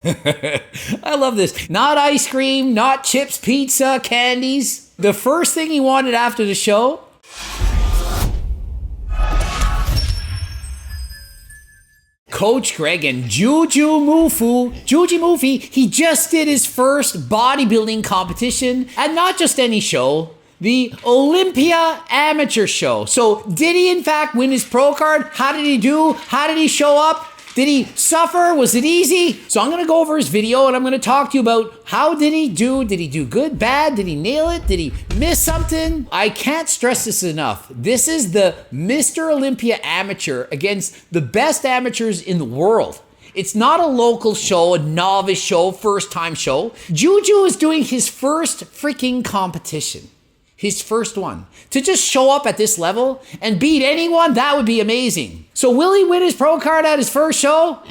I love this. Not ice cream, not chips, pizza, candies. The first thing he wanted after the show, Coach Greg and Juju Mufi, he just did his first bodybuilding competition, and not just any show, the Olympia Amateur Show. So did he in fact win his pro card? How did he do? How did he show up? Did he suffer? Was it easy? So I'm going to go over his video and I'm going to talk to you about how did he do? Did he do good, bad? Did he nail it? Did he miss something? I can't stress this enough. This is the Mr. Olympia Amateur against the best amateurs in the world. It's not a local show, a novice show, first time show. Juju is doing his first freaking competition. His first one. To just show up at this level and beat anyone, that would be amazing. So will he win his pro card at his first show?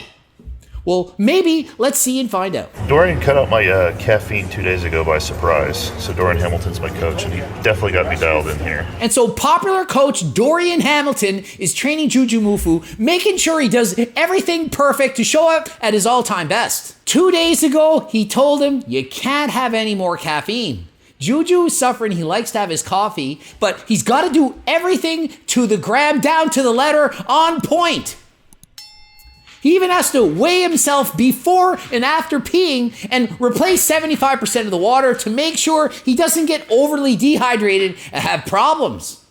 Well, maybe. Let's see and find out. Dorian cut out my caffeine 2 days ago by surprise. So Dorian Hamilton's my coach, and he definitely got me dialed in here. And so popular coach Dorian Hamilton is training Juju Mufu, making sure he does everything perfect to show up at his all-time best. 2 days ago, he told him, you can't have any more caffeine. Juju is suffering, he likes to have his coffee, but he's got to do everything to the gram, down to the letter, on point. He even has to weigh himself before and after peeing and replace 75% of the water to make sure he doesn't get overly dehydrated and have problems.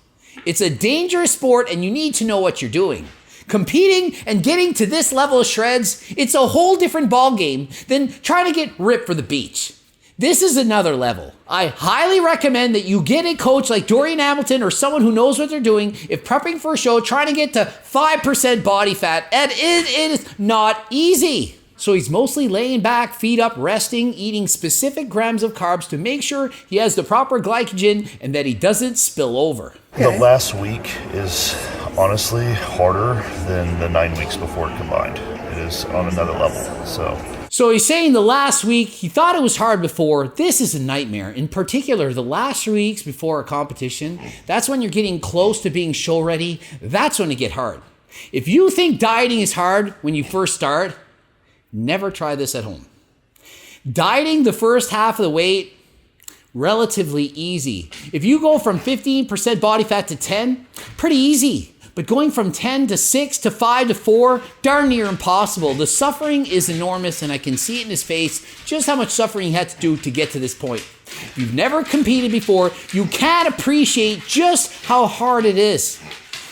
It's a dangerous sport and you need to know what you're doing. Competing and getting to this level of shreds, it's a whole different ballgame than trying to get ripped for the beach. This is another level. I highly recommend that you get a coach like Dorian Hamilton or someone who knows what they're doing if prepping for a show, trying to get to 5% body fat, and it is not easy. So he's mostly laying back, feet up, resting, eating specific grams of carbs to make sure he has the proper glycogen and that he doesn't spill over. The last week is honestly harder than the 9 weeks before it combined. It is on another level, So he's saying the last week, he thought it was hard before. This is a nightmare. In particular, the last 3 weeks before a competition, that's when you're getting close to being show ready. That's when it gets hard. If you think dieting is hard when you first start, never try this at home. Dieting the first half of the weight, relatively easy. If you go from 15% body fat to 10, pretty easy. But going from 10 to 6 to 5 to 4, darn near impossible. The suffering is enormous, and I can see it in his face, just how much suffering he had to do to get to this point. If you've never competed before, you can't appreciate just how hard it is.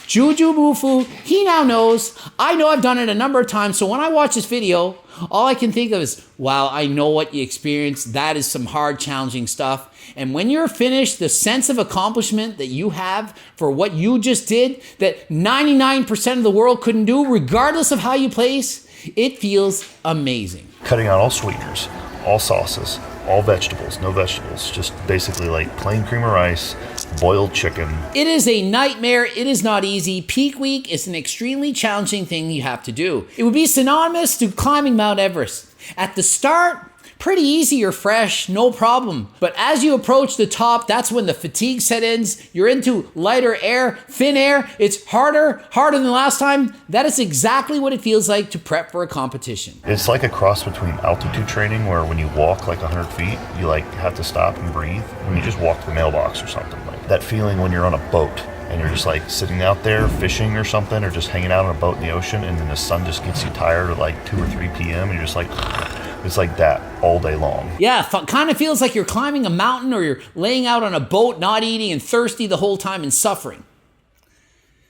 Juju Mufu, he now knows. I know I've done it a number of times, so when I watch this video, all I can think of is, wow, I know what you experienced. That is some hard, challenging stuff. And when you're finished, the sense of accomplishment that you have for what you just did, that 99% of the world couldn't do, regardless of how you place, it feels amazing. Cutting out all sweeteners, all sauces, all vegetables, no vegetables, just basically like plain cream of rice, boiled chicken. It is a nightmare. It is not easy. Peak week is an extremely challenging thing you have to do. It would be synonymous to climbing Mount Everest. At the start, pretty easy, you're fresh, no problem. But as you approach the top, that's when the fatigue set in. You're into lighter air, thin air. It's harder than the last time. That is exactly what it feels like to prep for a competition. It's like a cross between altitude training, where when you walk like 100 feet, you like have to stop and breathe. When you just walk to the mailbox or something, like that feeling when you're on a boat and you're just like sitting out there fishing or something, or just hanging out on a boat in the ocean, and then the sun just gets you tired at like 2 or 3 p.m. and you're just like, it's like that all day long. Yeah, kind of feels like you're climbing a mountain, or you're laying out on a boat, not eating and thirsty the whole time and suffering.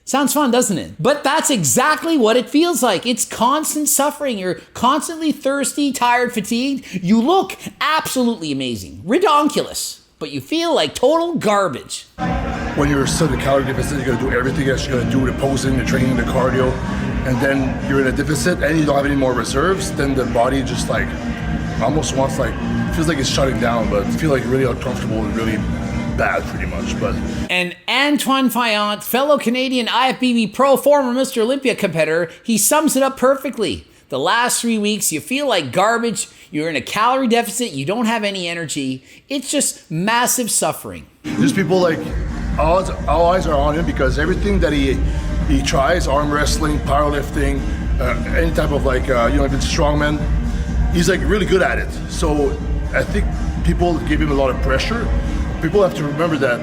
Sounds fun, doesn't it? But that's exactly what it feels like. It's constant suffering. You're constantly thirsty, tired, fatigued. You look absolutely amazing, redonkulous, but you feel like total garbage. When you're still in a calorie deficit, you're gonna do everything else. You're gonna do the posing, the training, the cardio, and then you're in a deficit and you don't have any more reserves, then the body just like almost wants, like, feels like it's shutting down, but feel like really uncomfortable and really bad pretty much. But And Antoine Fayant, fellow Canadian IFBB pro, former Mr. Olympia competitor, he sums it up perfectly. The last 3 weeks, you feel like garbage, you're in a calorie deficit, you don't have any energy. It's just massive suffering. there's people like, all eyes are on him because everything that he tries, arm wrestling, powerlifting, any type of like, even strongman, he's like really good at it. So I think people give him a lot of pressure. People have to remember that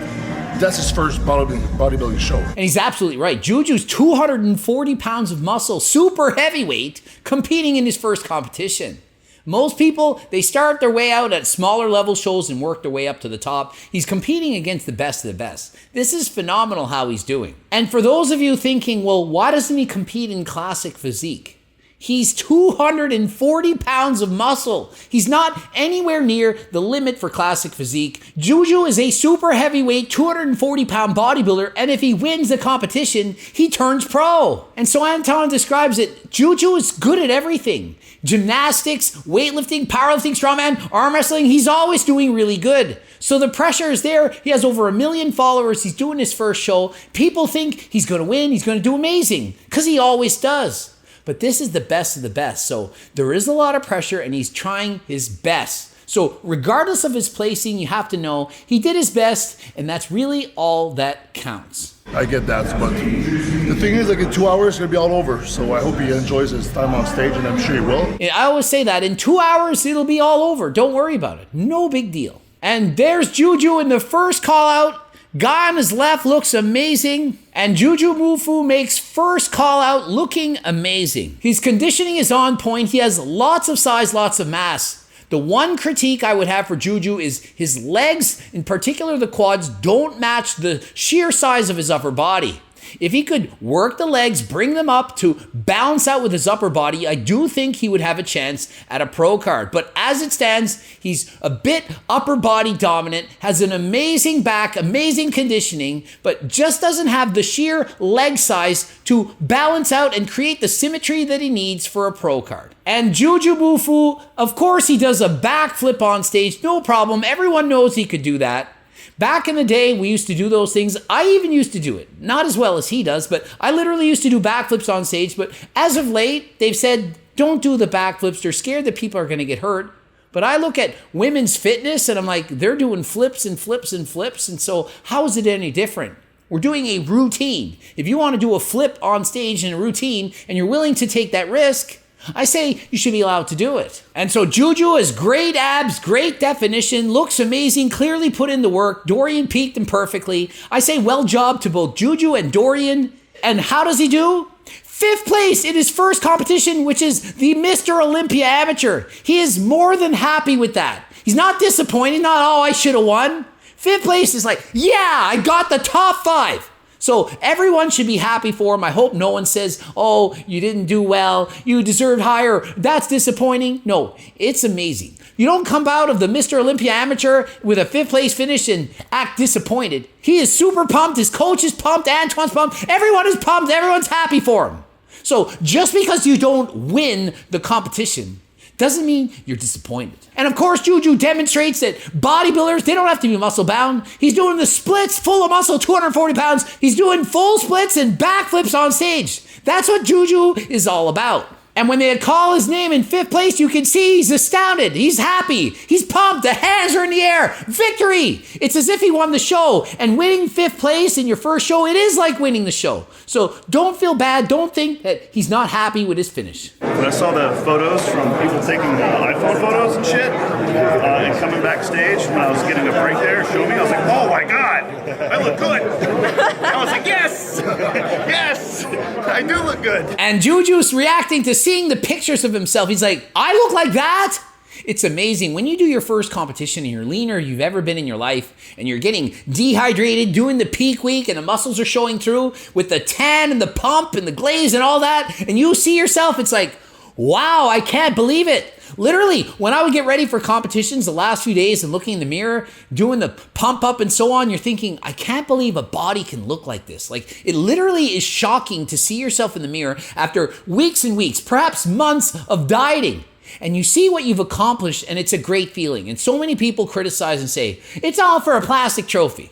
that's his first bodybuilding show. And he's absolutely right. Juju's 240 pounds of muscle, super heavyweight, competing in his first competition. Most people, they start their way out at smaller level shows and work their way up to the top. He's competing against the best of the best. This is phenomenal how he's doing. And for those of you thinking, well, why doesn't he compete in classic physique? He's 240 pounds of muscle. He's not anywhere near the limit for classic physique. Juju is a super heavyweight, 240 pound bodybuilder, and if he wins the competition, he turns pro. And so Anton describes it, Juju is good at everything. Gymnastics, weightlifting, powerlifting, strongman, arm wrestling, he's always doing really good. So the pressure is there. He has over 1 million followers. He's doing his first show. People think he's going to win. He's going to do amazing because he always does. But this is the best of the best. So there is a lot of pressure and he's trying his best. So regardless of his placing, you have to know he did his best and that's really all that counts. I get that, but the thing is, like in 2 hours, it's gonna be all over. So I hope he enjoys his time on stage, and I'm sure he will. And I always say that in 2 hours, it'll be all over. Don't worry about it. No big deal. And there's Juju in the first call out. Guy on his left looks amazing, and Juju Mufu makes first call out looking amazing. His conditioning is on point. He has lots of size, lots of mass. The one critique I would have for Juju is his legs, in particular the quads, don't match the sheer size of his upper body. If he could work the legs, bring them up to balance out with his upper body, I do think he would have a chance at a pro card. But as it stands, he's a bit upper body dominant, has an amazing back, amazing conditioning, but just doesn't have the sheer leg size to balance out and create the symmetry that he needs for a pro card. And Juju Mufu, of course he does a backflip on stage, no problem. Everyone knows he could do that. Back in the day, we used to do those things. I even used to do it. Not as well as he does, but I literally used to do backflips on stage. But as of late, they've said, don't do the backflips. They're scared that people are going to get hurt. But I look at women's fitness and I'm like, they're doing flips and flips and flips. And so how is it any different? We're doing a routine. If you want to do a flip on stage in a routine and you're willing to take that risk, I say you should be allowed to do it. And so Juju has great abs, great definition, looks amazing, clearly put in the work. Dorian peaked him perfectly. I say well job to both Juju and Dorian. And how does he do? 5th place in his first competition, which is the Mr. Olympia Amateur. He is more than happy with that. He's not disappointed, not, oh, I should have won. 5th place is like, yeah, I got the top 5. So everyone should be happy for him. I hope no one says, oh, you didn't do well, you deserved higher, that's disappointing. No, it's amazing. You don't come out of the Mr. Olympia Amateur with a 5th place finish and act disappointed. He is super pumped, his coach is pumped, Antoine's pumped, everyone is pumped, everyone's happy for him. So just because you don't win the competition doesn't mean you're disappointed. And of course, Juju demonstrates that bodybuilders, they don't have to be muscle bound. He's doing the splits full of muscle, 240 pounds. He's doing full splits and backflips on stage. That's what Juju is all about. And when they call his name in 5th place, you can see he's astounded. He's happy. He's pumped. The hands are in the air. Victory. It's as if he won the show. And winning 5th place in your first show, it is like winning the show. So don't feel bad. Don't think that he's not happy with his finish. When I saw the photos from people taking iPhone photos and shit, and coming backstage when I was getting a break there, showing me, I was like, oh my God, I look good. I was like, yes, yes, I do look good. And Juju's reacting to seeing the pictures of himself. He's like, I look like that? It's amazing. When you do your first competition and you're leaner you've ever been in your life and you're getting dehydrated, doing the peak week and the muscles are showing through with the tan and the pump and the glaze and all that, and you see yourself, it's like, wow, I can't believe it. Literally, when I would get ready for competitions the last few days and looking in the mirror, doing the pump up and so on, you're thinking, I can't believe a body can look like this. Like, it literally is shocking to see yourself in the mirror after weeks and weeks, perhaps months of dieting. And you see what you've accomplished, and it's a great feeling. And so many people criticize and say, it's all for a plastic trophy.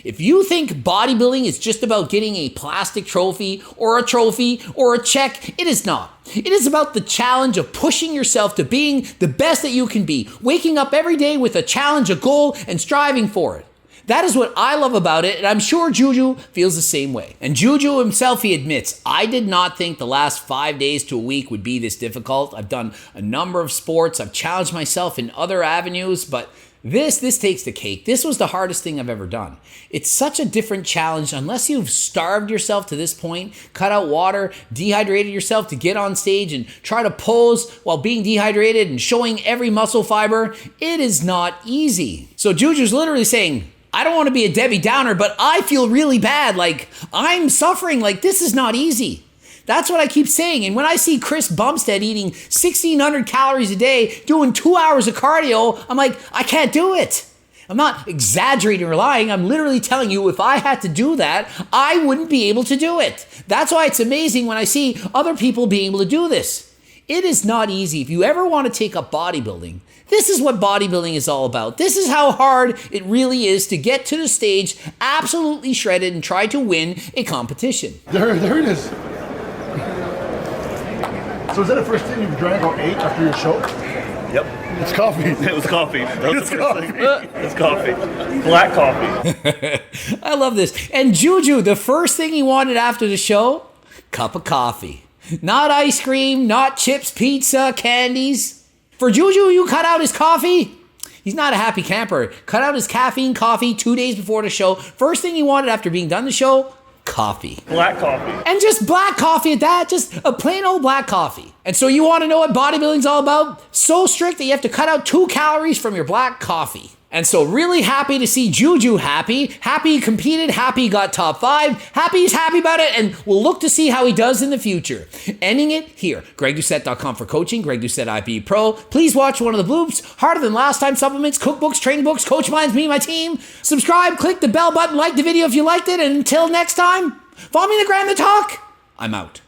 If you think bodybuilding is just about getting a plastic trophy or a check, it is not. It is about the challenge of pushing yourself to being the best that you can be, waking up every day with a challenge, a goal, and striving for it. That is what I love about it, and I'm sure Juju feels the same way. And Juju himself, he admits, I did not think the last 5 days to a week would be this difficult. I've done a number of sports, I've challenged myself in other avenues, but this takes the cake. This was the hardest thing I've ever done. It's such a different challenge unless you've starved yourself to this point, cut out water, dehydrated yourself to get on stage and try to pose while being dehydrated and showing every muscle fiber. It is not easy. So Juju's literally saying, I don't want to be a Debbie Downer, but I feel really bad. Like, I'm suffering. Like, this is not easy. That's what I keep saying. And when I see Chris Bumstead eating 1,600 calories a day, doing 2 hours of cardio, I'm like, I can't do it. I'm not exaggerating or lying. I'm literally telling you, if I had to do that, I wouldn't be able to do it. That's why it's amazing when I see other people being able to do this. It is not easy. If you ever want to take up bodybuilding, this is what bodybuilding is all about. This is how hard it really is to get to the stage absolutely shredded and try to win a competition. There it is. So is that the first thing you drank or ate after your show? Yep. It's coffee. It was coffee. That was the first thing. It's coffee. Black coffee. I love this. And Juju, the first thing he wanted after the show, cup of coffee. Not ice cream, not chips, pizza, candies. For Juju, you cut out his coffee. He's not a happy camper. Cut out his caffeine coffee 2 days before the show. First thing he wanted after being done the show, coffee. Black coffee. And just black coffee at that, just a plain old black coffee. And so you want to know what bodybuilding's all about? So strict that you have to cut out 2 calories from your black coffee. And so really happy to see Juju happy he competed, happy he got top 5, happy he's happy about it, and we'll look to see how he does in the future. Ending it here. GregDoucette.com for coaching, Greg Doucette IPE Pro. Please watch one of the bloops, Harder Than Last Time supplements, cookbooks, training books, coach minds, me and my team. Subscribe, click the bell button, like the video if you liked it, and until next time, follow me on the gram to talk. I'm out.